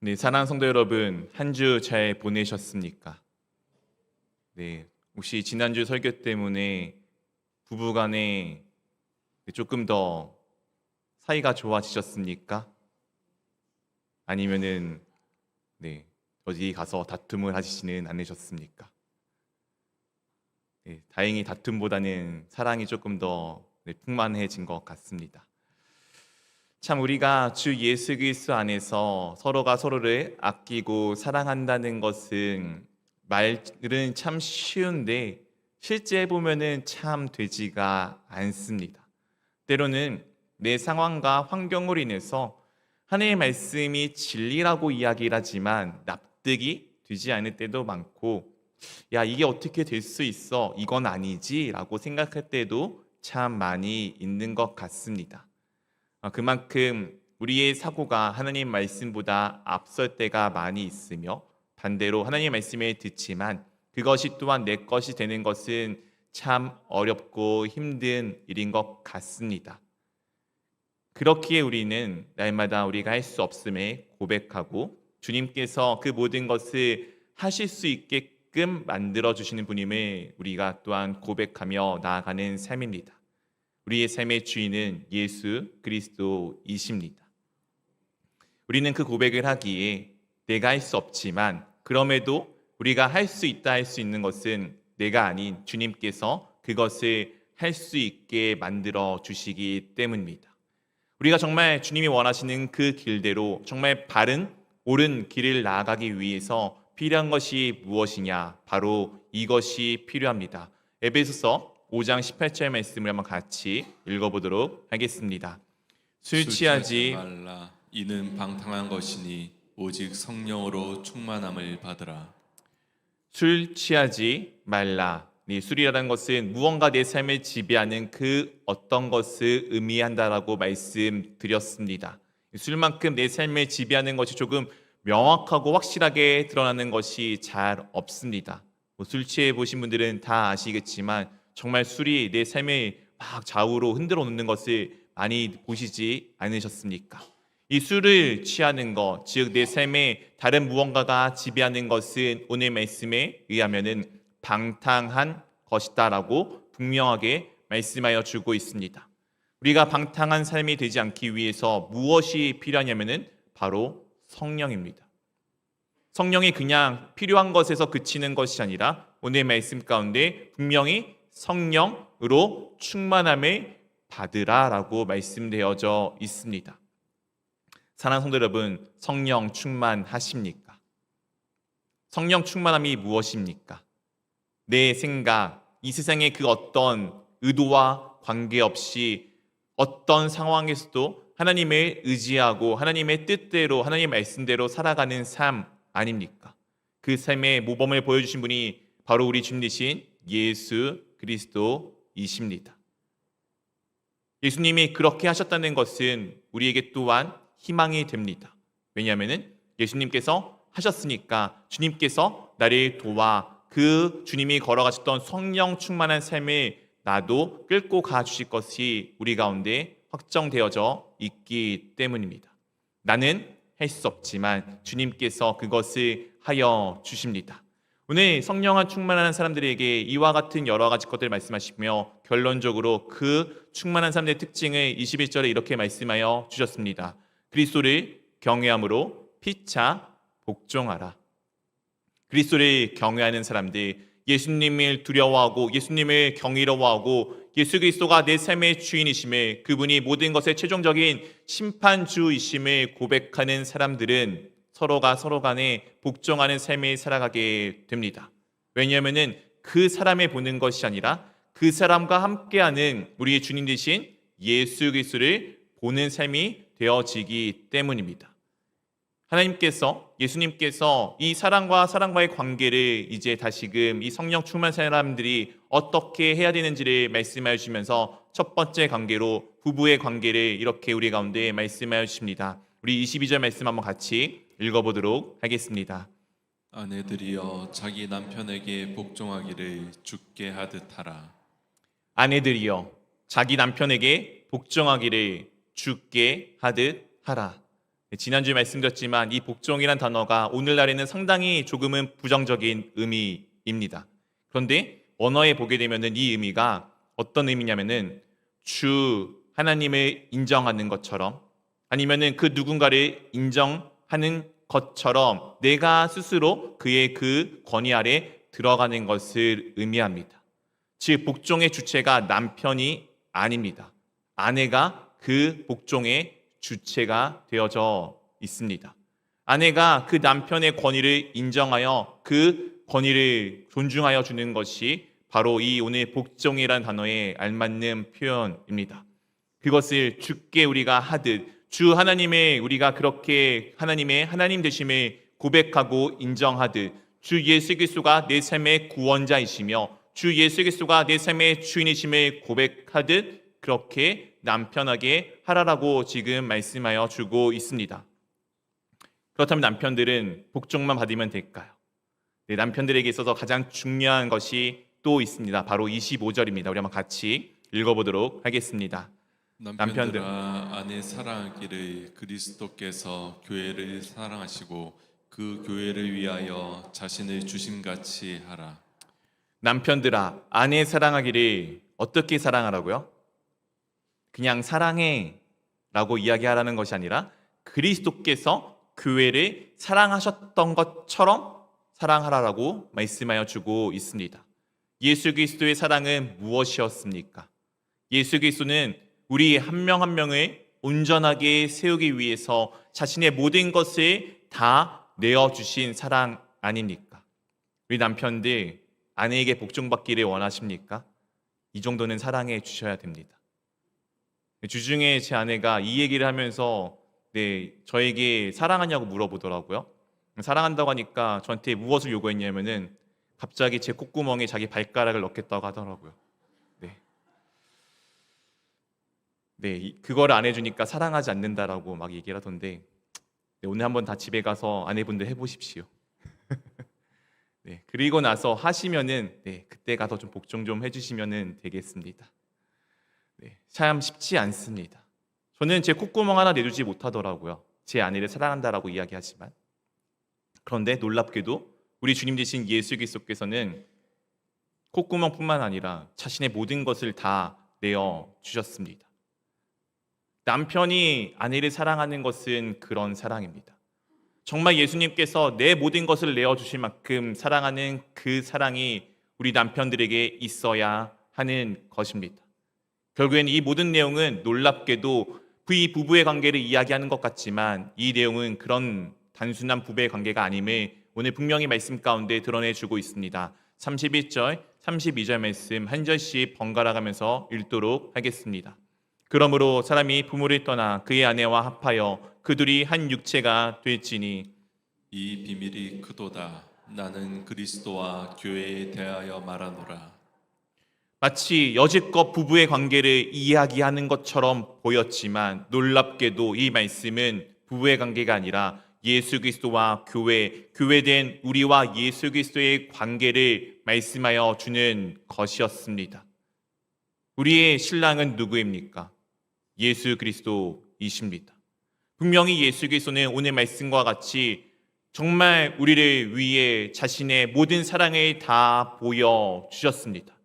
네, 사랑하는 성도 여러분, 한 주 잘 보내셨습니까? 네, 혹시 지난주 설교 때문에 부부간에 조금 더 사이가 좋아지셨습니까? 아니면은 네, 어디 가서 다툼을 하시지는 않으셨습니까? 네, 다행히 다툼보다는 사랑이 조금 더 풍만해진 것 같습니다. 참 우리가 주 예수 그리스도 안에서 서로가 서로를 아끼고 사랑한다는 것은 말은 참 쉬운데 실제 해보면은 참 되지가 않습니다. 때로는 내 상황과 환경으로 인해서 하나님의 말씀이 진리라고 이야기를 하지만 납득이 되지 않을 때도 많고, 야, 이게 어떻게 될 수 있어? 이건 아니지? 라고 생각할 때도 참 많이 있는 것 같습니다. 그만큼 우리의 사고가 하나님 말씀보다 앞설 때가 많이 있으며, 반대로 하나님 말씀을 듣지만 그것이 또한 내 것이 되는 것은 참 어렵고 힘든 일인 것 같습니다. 그렇기에 우리는 날마다 우리가 할 수 없음에 고백하고 주님께서 그 모든 것을 하실 수 있게끔 만들어 주시는 분임을 우리가 또한 고백하며 나아가는 삶입니다. 우리의 삶의 주인은 예수 그리스도이십니다. 우리는 그 고백을 하기에 내가 할 수 없지만 그럼에도 우리가 할 수 있다 할 수 있는 것은 내가 아닌 주님께서 그것을 할 수 있게 만들어 주시기 때문입니다. 우리가 정말 주님이 원하시는 그 길대로 정말 바른 옳은 길을 나아가기 위해서 필요한 것이 무엇이냐? 바로 이것이 필요합니다. 에베소서 5장 18절 말씀을 한번 같이 읽어보도록 하겠습니다. 술 취하지 말라. 이는 방탕한 것이니 오직 성령으로 충만함을 받으라. 술 취하지 말라. 이 술이라는 것은 무언가 내 삶을 지배하는 그 어떤 것을 의미한다라고 말씀드렸습니다. 술만큼 내 삶을 지배하는 것이 조금 명확하고 확실하게 드러나는 것이 잘 없습니다. 술 취해 보신 분들은 다 아시겠지만 정말 술이 내 삶을 막 좌우로 흔들어 놓는 것을 많이 보시지 않으셨습니까? 이 술을 취하는 것, 즉 내 삶에 다른 무언가가 지배하는 것은 오늘 말씀에 의하면은 방탕한 것이다라고 분명하게 말씀하여 주고 있습니다. 우리가 방탕한 삶이 되지 않기 위해서 무엇이 필요하냐면은 바로 성령입니다. 성령이 그냥 필요한 것에서 그치는 것이 아니라 오늘 말씀 가운데 분명히 성령으로 충만함을 받으라라고 말씀되어져 있습니다. 사랑하는 성도 여러분, 성령 충만하십니까? 성령 충만함이 무엇입니까? 내 생각, 이 세상의 그 어떤 의도와 관계없이 어떤 상황에서도 하나님을 의지하고 하나님의 뜻대로 하나님의 말씀대로 살아가는 삶 아닙니까? 그 삶의 모범을 보여주신 분이 바로 우리 주님 되신 예수 그리스도이십니다. 예수님이 그렇게 하셨다는 것은 우리에게 또한 희망이 됩니다. 왜냐하면 예수님께서 하셨으니까 주님께서 나를 도와 그 주님이 걸어가셨던 성령 충만한 삶을 나도 끌고 가주실 것이 우리 가운데 확정되어져 있기 때문입니다. 나는 할 수 없지만 주님께서 그것을 하여 주십니다. 오늘 성령과 충만한 사람들에게 이와 같은 여러 가지 것들을 말씀하시며 결론적으로 그 충만한 사람들의 특징을 21절에 이렇게 말씀하여 주셨습니다. 그리스도를 경외함으로 피차 복종하라. 그리스도를 경외하는 사람들, 예수님을 두려워하고 예수님을 경이로워하고 예수 그리스도가 내 삶의 주인이심을, 그분이 모든 것의 최종적인 심판주이심을 고백하는 사람들은 서로가 서로 간에 복종하는 삶을 살아가게 됩니다. 왜냐하면 그 사람을 보는 것이 아니라 그 사람과 함께하는 우리의 주님 되신 예수 그리스도를 보는 삶이 되어지기 때문입니다. 하나님께서, 예수님께서 이 사람과의 관계를 이제 다시금 이 성령 충만 사람들이 어떻게 해야 되는지를 말씀하여 주시면서 첫 번째 관계로 부부의 관계를 이렇게 우리 가운데 말씀하여 주십니다. 우리 22절 말씀 한번 같이 읽어보도록 하겠습니다. 아내들이여 자기 남편에게 복종하기를 주께 하듯 하라. 아내들이여 자기 남편에게 복종하기를 주께 하듯 하라. 지난주에 말씀드렸지만 이 복종이란 단어가 오늘날에는 상당히 조금은 부정적인 의미입니다. 그런데 원어에 보게 되면은 이 의미가 어떤 의미냐면은 주 하나님을 인정하는 것처럼 아니면은 그 누군가를 인정하는 것처럼 내가 스스로 그의 그 권위 아래 들어가는 것을 의미합니다. 즉 복종의 주체가 남편이 아닙니다. 아내가 그 복종의 주체가 되어져 있습니다. 아내가 그 남편의 권위를 인정하여 그 권위를 존중하여 주는 것이 바로 이 오늘 복종이라는 단어에 알맞는 표현입니다. 그것을 주께 우리가 하듯 주 하나님의 우리가 그렇게 하나님의 하나님 되심을 고백하고 인정하듯 주 예수 그리스도가 내 삶의 구원자이시며 주 예수 그리스도가 내 삶의 주인이심을 고백하듯 그렇게 남편에게 하라라고 지금 말씀하여 주고 있습니다. 그렇다면 남편들은 복종만 받으면 될까요? 네, 남편들에게 있어서 가장 중요한 것이 또 있습니다. 바로 25절입니다. 우리 한번 같이 읽어보도록 하겠습니다. 남편들아 아내 사랑하기를 그리스도께서 교회를 사랑하시고 그 교회를 위하여 자신을 주심같이 하라. 남편들아 아내 사랑하기를 어떻게 사랑하라고요? 그냥 사랑해 라고 이야기하라는 것이 아니라 그리스도께서 교회를 사랑하셨던 것처럼 사랑하라라고 말씀하여 주고 있습니다. 예수 그리스도의 사랑은 무엇이었습니까? 예수 그리스도는 우리 한 명 한 명을 온전하게 세우기 위해서 자신의 모든 것을 다 내어주신 사랑 아닙니까? 우리 남편들 아내에게 복종받기를 원하십니까? 이 정도는 사랑해 주셔야 됩니다. 주중에 제 아내가 이 얘기를 하면서 저에게 사랑하냐고 물어보더라고요. 사랑한다고 하니까 저한테 무엇을 요구했냐면은 갑자기 제 콧구멍에 자기 발가락을 넣겠다고 하더라고요. 그거를 안 해주니까 사랑하지 않는다라고 막 얘기를 하던데 오늘 한번 다 집에 가서 아내분들 해보십시오. 그리고 나서 하시면은 그때 가서 좀 복종 좀 해주시면은 되겠습니다. 참 쉽지 않습니다. 저는 제 콧구멍 하나 내주지 못하더라고요. 제 아내를 사랑한다라고 이야기하지만 그런데 놀랍게도 우리 주님 되신 예수 그리스도께서는 콧구멍뿐만 아니라 자신의 모든 것을 다 내어 주셨습니다. 남편이 아내를 사랑하는 것은 그런 사랑입니다. 정말 예수님께서 내 모든 것을 내어주실 만큼 사랑하는 그 사랑이 우리 남편들에게 있어야 하는 것입니다. 결국엔 이 모든 내용은 놀랍게도 이 부부의 관계를 이야기하는 것 같지만 이 내용은 그런 단순한 부부의 관계가 아님을 오늘 분명히 말씀 가운데 드러내주고 있습니다. 31절, 32절 말씀 한 절씩 번갈아 가면서 읽도록 하겠습니다. 그러므로 사람이 부모를 떠나 그의 아내와 합하여 그둘이 한 육체가 될지니 이 비밀이 크도다. 나는 그리스도와 교회에 대하여 말하노라. 마치 여지껏 부부의 관계를 이야기하는 것처럼 보였지만 놀랍게도 이 말씀은 부부의 관계가 아니라 예수 그리스도와 교회된 우리와 예수 그리스도의 관계를 말씀하여 주는 것이었습니다. 우리의 신랑은 누구입니까? 예수 그리스도이십니다. 분명히 예수 그리스도는 오늘 말씀과 같이 정말 우리를 위해 자신의 모든 사랑을 다 보여주셨습니다.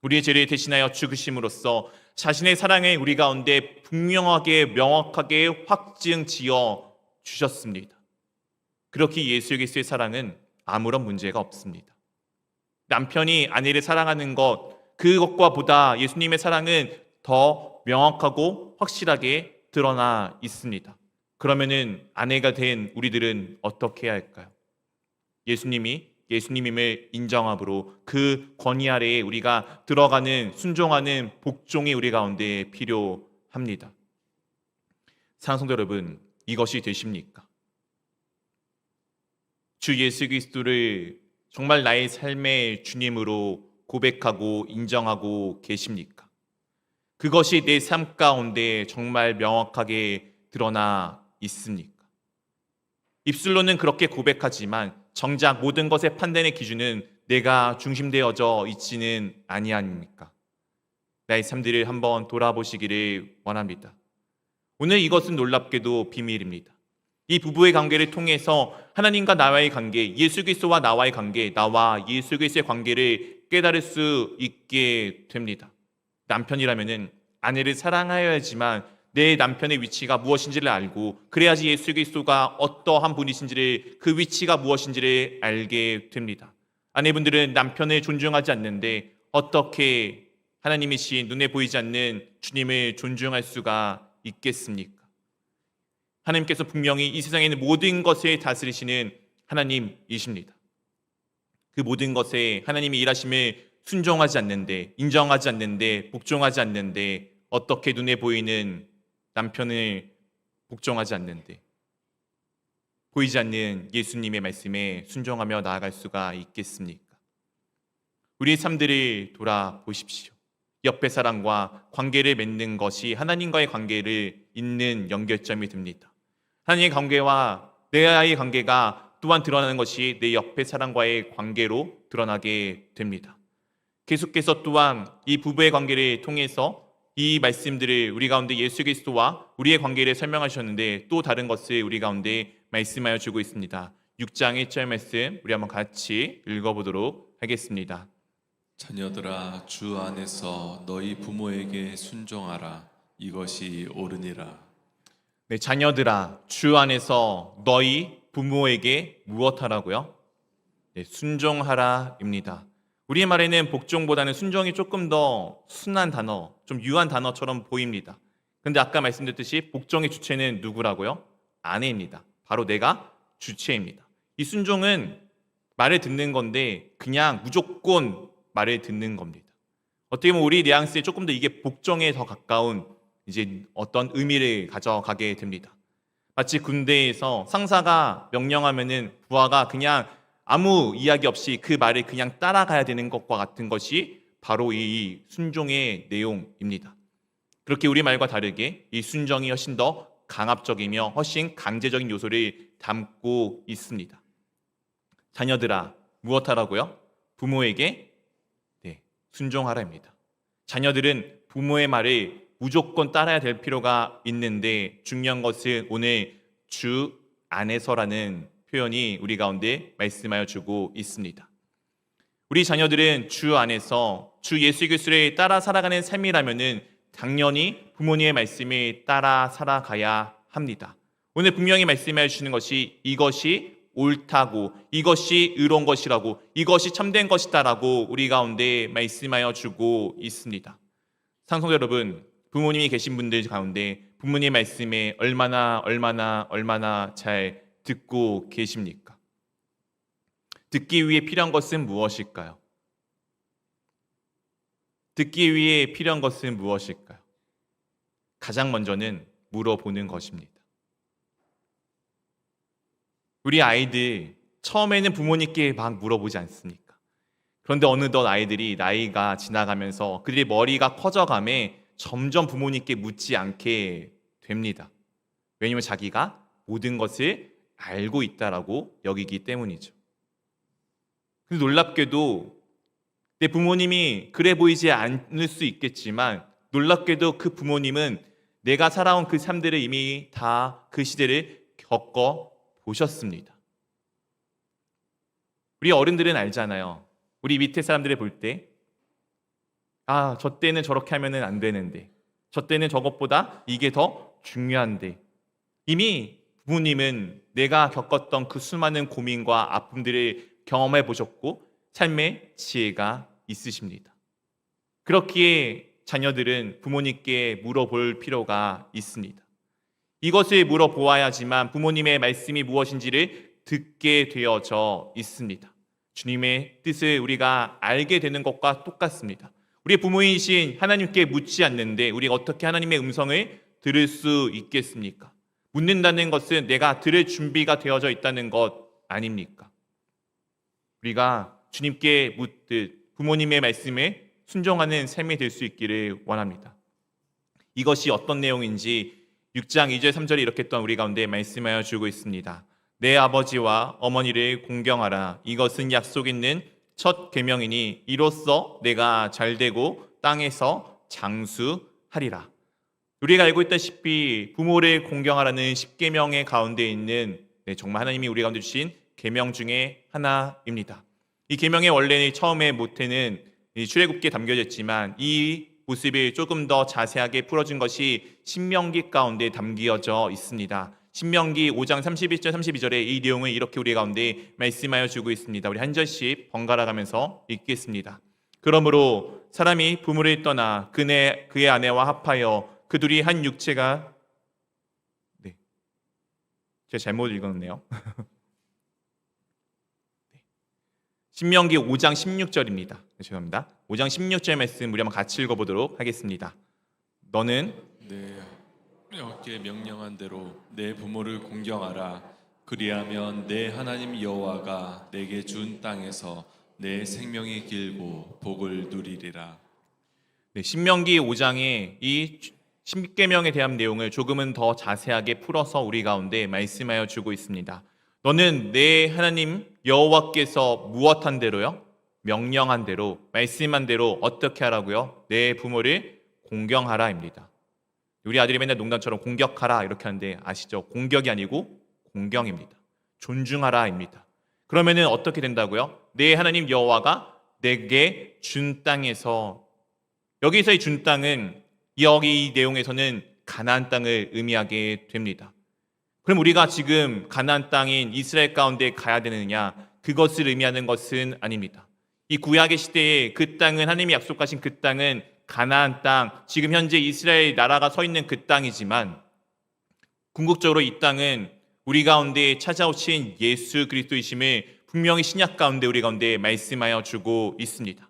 우리의 죄를 대신하여 죽으심으로써 자신의 사랑을 우리 가운데 분명하게 명확하게 확증지어 주셨습니다. 그렇게 예수 그리스도의 사랑은 아무런 문제가 없습니다. 남편이 아내를 사랑하는 그것과 보다 예수님의 사랑은 더 명확하고 확실하게 드러나 있습니다. 그러면은 아내가 된 우리들은 어떻게 해야 할까요? 예수님임을 인정함으로 그 권위 아래에 우리가 들어가는 순종하는 복종이 우리 가운데 필요합니다. 사랑하는 성도 여러분, 이것이 되십니까? 주 예수 그리스도를 정말 나의 삶의 주님으로 고백하고 인정하고 계십니까? 그것이 내 삶 가운데 정말 명확하게 드러나 있습니까? 입술로는 그렇게 고백하지만 정작 모든 것의 판단의 기준은 내가 중심되어져 있지는 아니하니까. 나의 삶들을 한번 돌아보시기를 원합니다. 오늘 이것은 놀랍게도 비밀입니다. 이 부부의 관계를 통해서 하나님과 나와의 관계, 예수 그리스도와 나와의 관계, 나와 예수 그리스도의 관계를 깨달을 수 있게 됩니다. 남편이라면은 아내를 사랑하여야지만 내 남편의 위치가 무엇인지를 알고, 그래야지 예수 그리스도가 어떠한 분이신지를, 그 위치가 무엇인지를 알게 됩니다. 아내분들은 남편을 존중하지 않는데 어떻게 하나님이신 눈에 보이지 않는 주님을 존중할 수가 있겠습니까? 하나님께서 분명히 이 세상에 있는 모든 것을 다스리시는 하나님이십니다. 그 모든 것에 하나님이 일하심을 순종하지 않는데, 인정하지 않는데, 복종하지 않는데 어떻게 눈에 보이는 남편을 복종하지 않는데, 보이지 않는 예수님의 말씀에 순종하며 나아갈 수가 있겠습니까? 우리의 삶들을 돌아보십시오. 옆의 사람과 관계를 맺는 것이 하나님과의 관계를 잇는 연결점이 됩니다. 하나님의 관계와 내와의 관계가 또한 드러나는 것이 내 옆의 사람과의 관계로 드러나게 됩니다. 계속해서 또한 이 부부의 관계를 통해서 이 말씀들을 우리 가운데 예수 그리스도와 우리의 관계를 설명하셨는데, 또 다른 것을 우리 가운데 말씀하여 주고 있습니다. 6장 1절 말씀 우리 한번 같이 읽어보도록 하겠습니다. 자녀들아, 주 안에서 너희 부모에게 순종하라. 이것이 옳으니라. 네, 자녀들아, 주 안에서 너희 부모에게 무엇하라고요? 네, 순종하라입니다. 우리의 말에는 복종보다는 순종이 조금 더 순한 단어, 좀 유한 단어처럼 보입니다. 그런데 아까 말씀드렸듯이 복종의 주체는 누구라고요? 아내입니다. 바로 내가 주체입니다. 이 순종은 말을 듣는 건데 그냥 무조건 말을 듣는 겁니다. 어떻게 보면 우리 뉘앙스에 조금 더 이게 복종에 더 가까운 이제 어떤 의미를 가져가게 됩니다. 마치 군대에서 상사가 명령하면은 부하가 그냥 아무 이야기 없이 그 말을 그냥 따라가야 되는 것과 같은 것이 바로 이 순종의 내용입니다. 그렇게 우리 말과 다르게 이 순종이 훨씬 더 강압적이며 훨씬 강제적인 요소를 담고 있습니다. 자녀들아, 무엇하라고요? 부모에게 순종하라입니다. 자녀들은 부모의 말을 무조건 따라야 될 필요가 있는데, 중요한 것은 오늘 주 안에서라는 표현이 우리 가운데 말씀하여 주고 있습니다. 우리 자녀들은 주 안에서 주 예수 그리스도를 따라 살아가는 삶이라면은 당연히 부모님의 말씀을 따라 살아가야 합니다. 오늘 분명히 말씀해 주시는 것이 이것이 옳다고, 이것이 의로운 것이라고, 이것이 참된 것이다라고 우리 가운데 말씀하여 주고 있습니다. 상속자 여러분, 부모님이 계신 분들 가운데 부모님의 말씀에 얼마나 잘 듣고 계십니까? 듣기 위해 필요한 것은 무엇일까요? 듣기 위해 필요한 것은 무엇일까요? 가장 먼저는 물어보는 것입니다. 우리 아이들 처음에는 부모님께 막 물어보지 않습니까? 그런데 어느덧 아이들이 나이가 지나가면서 그들의 머리가 커져가며 점점 부모님께 묻지 않게 됩니다. 왜냐하면 자기가 모든 것을 알고 있다라고 여기기 때문이죠. 근데 놀랍게도 내 부모님이 그래 보이지 않을 수 있겠지만, 놀랍게도 그 부모님은 내가 살아온 그 삶들을 이미 다 그 시대를 겪어 보셨습니다. 우리 어른들은 알잖아요. 우리 밑에 사람들을 볼 때, 저 때는 저렇게 하면 안 되는데, 저 때는 저것보다 이게 더 중요한데, 이미 부모님은 내가 겪었던 그 수많은 고민과 아픔들을 경험해 보셨고 삶의 지혜가 있으십니다. 그렇기에 자녀들은 부모님께 물어볼 필요가 있습니다. 이것을 물어보아야지만 부모님의 말씀이 무엇인지를 듣게 되어져 있습니다. 주님의 뜻을 우리가 알게 되는 것과 똑같습니다. 우리의 부모이신 하나님께 묻지 않는데 우리가 어떻게 하나님의 음성을 들을 수 있겠습니까? 묻는다는 것은 내가 들을 준비가 되어져 있다는 것 아닙니까? 우리가 주님께 묻듯 부모님의 말씀에 순종하는 삶이 될 수 있기를 원합니다. 이것이 어떤 내용인지 6장 2절 3절에 이렇게 또 우리 가운데 말씀하여 주고 있습니다. 내 아버지와 어머니를 공경하라. 이것은 약속 있는 첫 계명이니 이로써 내가 잘되고 땅에서 장수하리라. 우리가 알고 있다시피 부모를 공경하라는 10계명의 가운데 있는 정말 하나님이 우리 가운데 주신 계명 중에 하나입니다. 이 계명의 원래는 처음에 모태는 이 출애굽기에 담겨져 있지만 이 모습이 조금 더 자세하게 풀어준 것이 신명기 가운데 담겨져 있습니다. 신명기 5장 31절 32절에 이 내용을 이렇게 우리 가운데 말씀하여 주고 있습니다. 우리 한 절씩 번갈아 가면서 읽겠습니다. 그러므로 사람이 부모를 떠나 그의 아내와 합하여 그 둘이 한 육체가 제가 잘못 읽었네요. 신명기 5장 16절입니다. 죄송합니다. 5장 16절 말씀 우리 한번 같이 읽어보도록 하겠습니다. 너는 내 여호와께 명령한 대로 내 부모를 공경하라. 그리하면 내 하나님 여호와가 내게 준 땅에서 내 생명이 길고 복을 누리리라. 신명기 5장에 이 10계명에 대한 내용을 조금은 더 자세하게 풀어서 우리 가운데 말씀하여 주고 있습니다. 너는 내 하나님 여호와께서 무엇한 대로요? 명령한 대로, 말씀한 대로 어떻게 하라고요? 내 부모를 공경하라입니다. 우리 아들이 맨날 농담처럼 공격하라 이렇게 하는데 아시죠? 공격이 아니고 공경입니다. 존중하라입니다. 그러면은 어떻게 된다고요? 내 하나님 여호와가 내게 준 땅에서, 여기서의 준 땅은 여기 이 내용에서는 가나안 땅을 의미하게 됩니다. 그럼 우리가 지금 가나안 땅인 이스라엘 가운데 가야 되느냐? 그것을 의미하는 것은 아닙니다. 이 구약의 시대에 그 땅은, 하나님이 약속하신 그 땅은 가나안 땅, 지금 현재 이스라엘 나라가 서 있는 그 땅이지만 궁극적으로 이 땅은 우리 가운데 찾아오신 예수 그리스도이심을 분명히 신약 가운데 우리 가운데 말씀하여 주고 있습니다.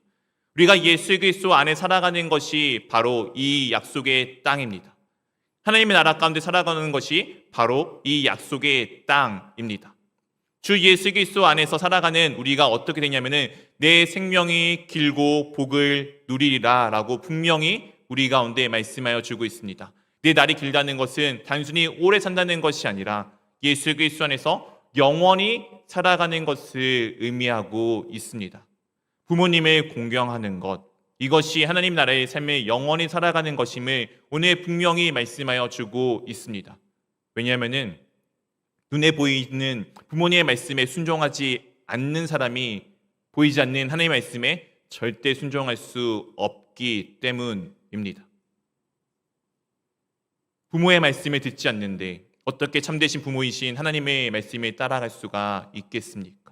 우리가 예수 그리스도 안에 살아가는 것이 바로 이 약속의 땅입니다. 하나님의 나라 가운데 살아가는 것이 바로 이 약속의 땅입니다. 주 예수 그리스도 안에서 살아가는 우리가 어떻게 되냐면은 내 생명이 길고 복을 누리리라 라고 분명히 우리 가운데 말씀하여 주고 있습니다. 내 날이 길다는 것은 단순히 오래 산다는 것이 아니라 예수 그리스도 안에서 영원히 살아가는 것을 의미하고 있습니다. 부모님을 공경하는 것, 이것이 하나님 나라의 삶을 영원히 살아가는 것임을 오늘 분명히 말씀하여 주고 있습니다. 왜냐하면은 눈에 보이는 부모님의 말씀에 순종하지 않는 사람이 보이지 않는 하나님의 말씀에 절대 순종할 수 없기 때문입니다. 부모의 말씀을 듣지 않는데 어떻게 참되신 부모이신 하나님의 말씀에 따라갈 수가 있겠습니까?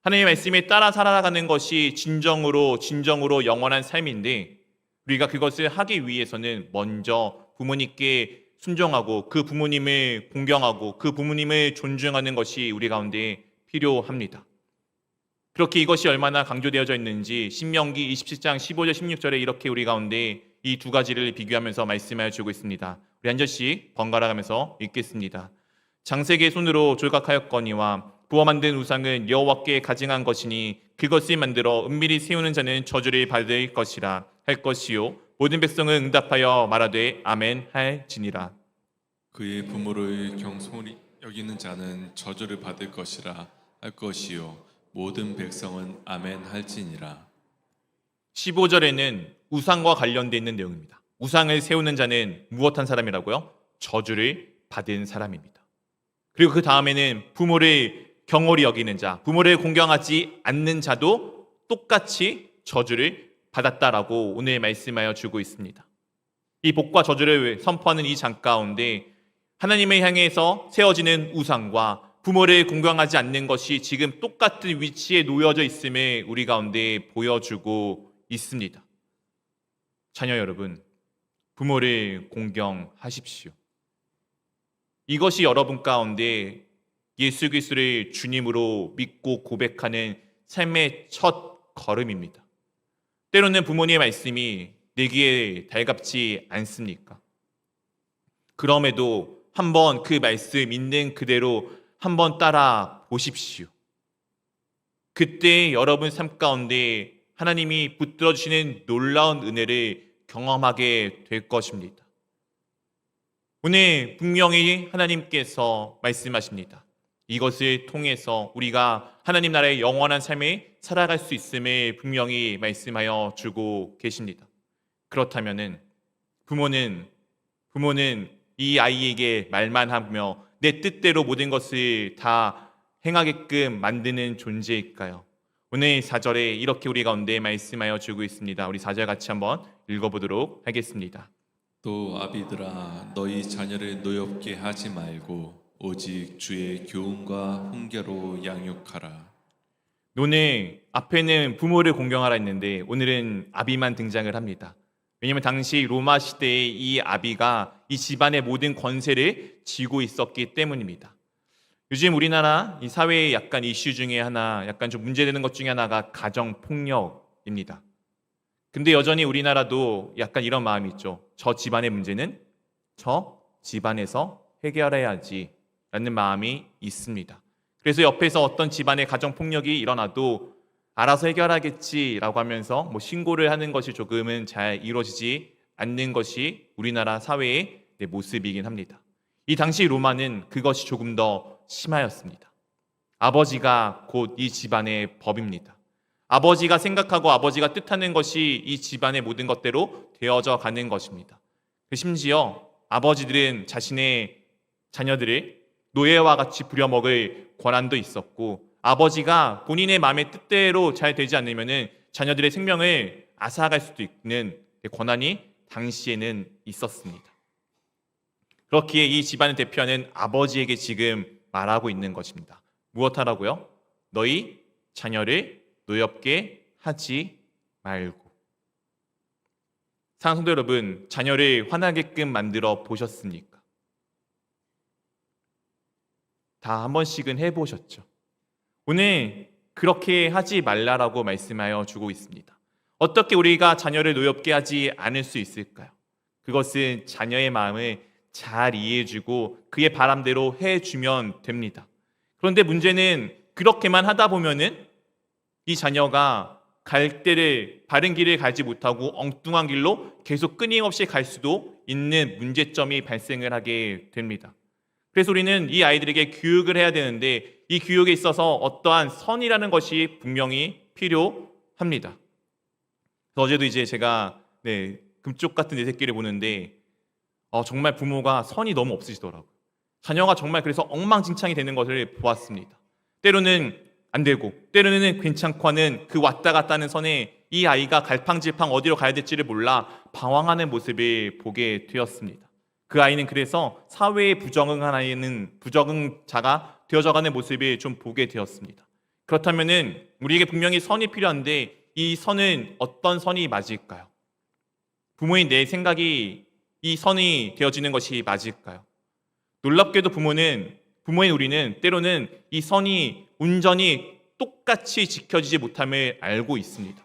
하나님의 말씀에 따라 살아가는 것이 진정으로 영원한 삶인데 우리가 그것을 하기 위해서는 먼저 부모님께 순종하고 그 부모님을 공경하고 그 부모님을 존중하는 것이 우리 가운데 필요합니다. 그렇게 이것이 얼마나 강조되어져 있는지 신명기 27장 15절 16절에 이렇게 우리 가운데 이 두 가지를 비교하면서 말씀하여 주고 있습니다. 우리 한 절씩 번갈아 가면서 읽겠습니다. 장색의 손으로 조각하였거니와 부어 만든 우상은 여호와께 가증한 것이니 그것을 만들어 은밀히 세우는 자는 저주를 받을 것이라 할 것이요 모든 백성은 응답하여 말하되 아멘 할지니라. 그의 부모를 경솔히 여기는 자는 저주를 받을 것이라 할 것이요 모든 백성은 아멘 할지니라. 15절에는 우상과 관련되어 있는 내용입니다. 우상을 세우는 자는 무엇한 사람이라고요? 저주를 받은 사람입니다. 그리고 그 다음에는 부모를 경홀히 여기는 자, 부모를 공경하지 않는 자도 똑같이 저주를 받았다라고 오늘 말씀하여 주고 있습니다. 이 복과 저주를 선포하는 이 장 가운데 하나님을 향해서 세워지는 우상과 부모를 공경하지 않는 것이 지금 똑같은 위치에 놓여져 있음을 우리 가운데 보여주고 있습니다. 자녀 여러분, 부모를 공경하십시오. 이것이 여러분 가운데 예수 그리스도를 주님으로 믿고 고백하는 삶의 첫 걸음입니다. 때로는 부모님의 말씀이 내기에 달갑지 않습니까? 그럼에도 한번 그 말씀 있는 그대로 한번 따라 보십시오. 그때 여러분 삶 가운데 하나님이 붙들어 주시는 놀라운 은혜를 경험하게 될 것입니다. 오늘 분명히 하나님께서 말씀하십니다. 이것을 통해서 우리가 하나님 나라의 영원한 삶에 살아갈 수 있음을 분명히 말씀하여 주고 계십니다. 그렇다면은 부모는 부모는 이 아이에게 말만 하며 내 뜻대로 모든 것을 다 행하게끔 만드는 존재일까요? 오늘 4절에 이렇게 우리 가운데 말씀하여 주고 있습니다. 우리 4절 같이 한번 읽어보도록 하겠습니다. 또 아비들아 너희 자녀를 노엽게 하지 말고 오직 주의 교훈과 훈계로 양육하라. 오늘 앞에는 부모를 공경하라 했는데 오늘은 아비만 등장을 합니다. 왜냐하면 당시 로마 시대의 이 아비가 이 집안의 모든 권세를 쥐고 있었기 때문입니다. 요즘 우리나라 이 사회의 약간 이슈 중에 하나, 약간 좀 문제되는 것 중에 하나가 가정폭력입니다. 근데 여전히 우리나라도 약간 이런 마음이 있죠. 저 집안의 문제는 저 집안에서 해결해야지 라는 마음이 있습니다. 그래서 옆에서 어떤 집안의 가정폭력이 일어나도 알아서 해결하겠지라고 하면서 신고를 하는 것이 조금은 잘 이루어지지 않는 것이 우리나라 사회의 모습이긴 합니다. 이 당시 로마는 그것이 조금 더 심하였습니다. 아버지가 곧 이 집안의 법입니다. 아버지가 생각하고 아버지가 뜻하는 것이 이 집안의 모든 것대로 되어져 가는 것입니다. 심지어 아버지들은 자신의 자녀들을 노예와 같이 부려먹을 권한도 있었고 아버지가 본인의 마음의 뜻대로 잘 되지 않으면 자녀들의 생명을 앗아갈 수도 있는 권한이 당시에는 있었습니다. 그렇기에 이 집안을 대표하는 아버지에게 지금 말하고 있는 것입니다. 무엇하라고요? 너희 자녀를 노엽게 하지 말고. 사랑하는 성도 여러분, 자녀를 화나게끔 만들어 보셨습니까? 다 한 번씩은 해보셨죠? 오늘 그렇게 하지 말라라고 말씀하여 주고 있습니다. 어떻게 우리가 자녀를 노엽게 하지 않을 수 있을까요? 그것은 자녀의 마음을 잘 이해해주고 그의 바람대로 해주면 됩니다. 그런데 문제는 그렇게만 하다 보면은 이 자녀가 갈 때를 바른 길을 가지 못하고 엉뚱한 길로 계속 끊임없이 갈 수도 있는 문제점이 발생을 하게 됩니다. 그래서 우리는 이 아이들에게 교육을 해야 되는데 이 교육에 있어서 어떠한 선이라는 것이 분명히 필요합니다. 어제도 이제 제가 금쪽 같은 내 새끼를 보는데 정말 부모가 선이 너무 없으시더라고요. 자녀가 정말 그래서 엉망진창이 되는 것을 보았습니다. 때로는 안 되고 때로는 괜찮고 하는 그 왔다 갔다 하는 선에 이 아이가 갈팡질팡 어디로 가야 될지를 몰라 방황하는 모습을 보게 되었습니다. 그 아이는 그래서 사회에 부적응자가 되어져가는 모습을 좀 보게 되었습니다. 그렇다면은 우리에게 분명히 선이 필요한데 이 선은 어떤 선이 맞을까요? 부모인 내 생각이 이 선이 되어지는 것이 맞을까요? 놀랍게도 부모인 우리는 때로는 이 선이 온전히 똑같이 지켜지지 못함을 알고 있습니다.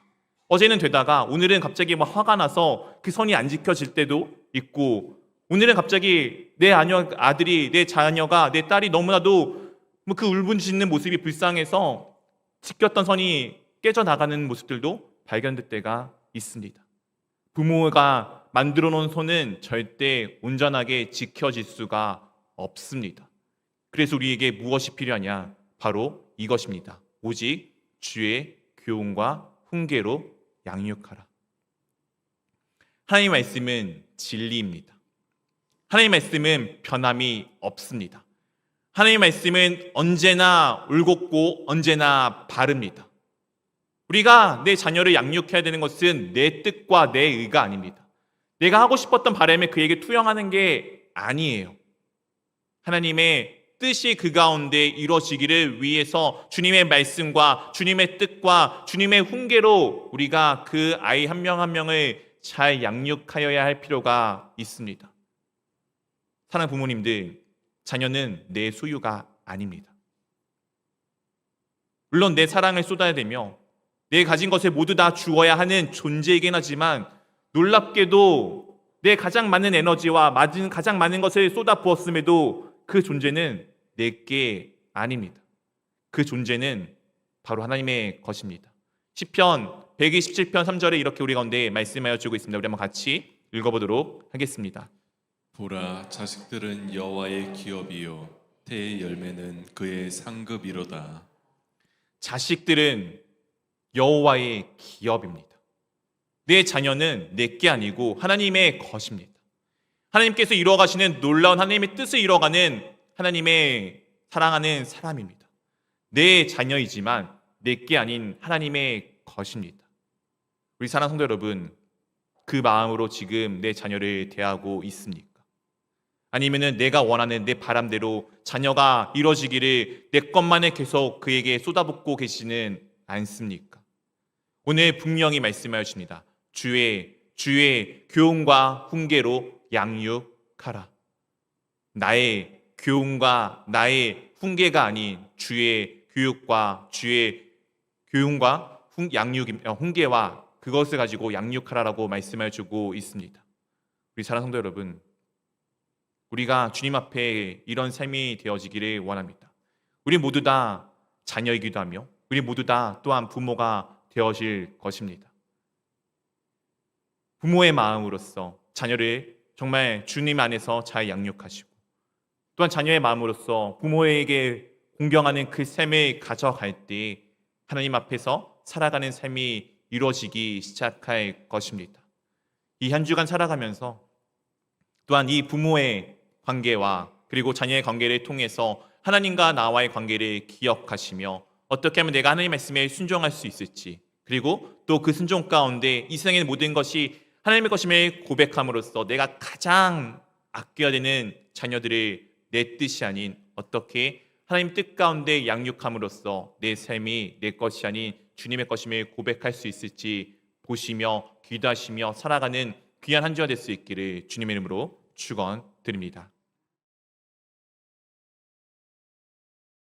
어제는 되다가 오늘은 갑자기 화가 나서 그 선이 안 지켜질 때도 있고 오늘은 갑자기 내 아들이, 내 자녀가, 내 딸이 너무나도 그 울분짖는 모습이 불쌍해서 지켰던 선이 깨져나가는 모습들도 발견될 때가 있습니다. 부모가 만들어 놓은 선은 절대 온전하게 지켜질 수가 없습니다. 그래서 우리에게 무엇이 필요하냐? 바로 이것입니다. 오직 주의 교훈과 훈계로 양육하라. 하나님의 말씀은 진리입니다. 하나님의 말씀은 변함이 없습니다. 하나님의 말씀은 언제나 올곧고 언제나 바릅니다. 우리가 내 자녀를 양육해야 되는 것은 내 뜻과 내 의가 아닙니다. 내가 하고 싶었던 바람에 그에게 투영하는 게 아니에요. 하나님의 뜻이 그 가운데 이루어지기를 위해서 주님의 말씀과 주님의 뜻과 주님의 훈계로 우리가 그 아이 한 명 한 명을 잘 양육하여야 할 필요가 있습니다. 사랑하는 부모님들, 자녀는 내 소유가 아닙니다. 물론 내 사랑을 쏟아야 되며 내 가진 것을 모두 다 주어야 하는 존재이긴 하지만 놀랍게도 내 가장 많은 에너지와 가장 많은 것을 쏟아 부었음에도 그 존재는 내게 아닙니다. 그 존재는 바로 하나님의 것입니다. 시편 127편 3절에 이렇게 우리 가운데 말씀하여 주고 있습니다. 우리 한번 같이 읽어보도록 하겠습니다. 보라, 자식들은 여호와의 기업이요 태의 열매는 그의 상급이로다. 자식들은 여호와의 기업입니다. 내 자녀는 내게 아니고 하나님의 것입니다. 하나님께서 이루어가시는 놀라운 하나님의 뜻을 이루어가는 하나님의 사랑하는 사람입니다. 내 자녀이지만 내게 아닌 하나님의 것입니다. 우리 사랑하는 성도 여러분, 그 마음으로 지금 내 자녀를 대하고 있습니까? 아니면은 내가 원하는 내 바람대로 자녀가 이루어지기를 내 것만을 계속 그에게 쏟아붓고 계시는 않습니까? 오늘 분명히 말씀하여 주십니다. 주의 교훈과 훈계로 양육하라. 나의 교훈과 나의 훈계가 아닌 주의 교육과 주의 교훈과 훈계와 그것을 가지고 양육하라라고 말씀을 주고 있습니다. 우리 사랑하는 성도 여러분, 우리가 주님 앞에 이런 삶이 되어지기를 원합니다. 우리 모두 다 자녀이기도 하며 우리 모두 다 또한 부모가 되어질 것입니다. 부모의 마음으로서 자녀를 정말 주님 안에서 잘 양육하시고 또한 자녀의 마음으로서 부모에게 공경하는 그 삶을 가져갈 때 하나님 앞에서 살아가는 삶이 이루어지기 시작할 것입니다. 이 한 주간 살아가면서 또한 이 부모의 관계와 그리고 자녀의 관계를 통해서 하나님과 나와의 관계를 기억하시며 어떻게 하면 내가 하나님의 말씀에 순종할 수 있을지, 그리고 또 그 순종 가운데 이 세상의 모든 것이 하나님의 것임을 고백함으로써 내가 가장 아껴야 되는 자녀들을 내 뜻이 아닌 어떻게 하나님 뜻 가운데 양육함으로써 내 삶이 내 것이 아닌 주님의 것임을 고백할 수 있을지 보시며 기도하시며 살아가는 귀한 한 주가 될 수 있기를 주님의 이름으로 축원드립니다.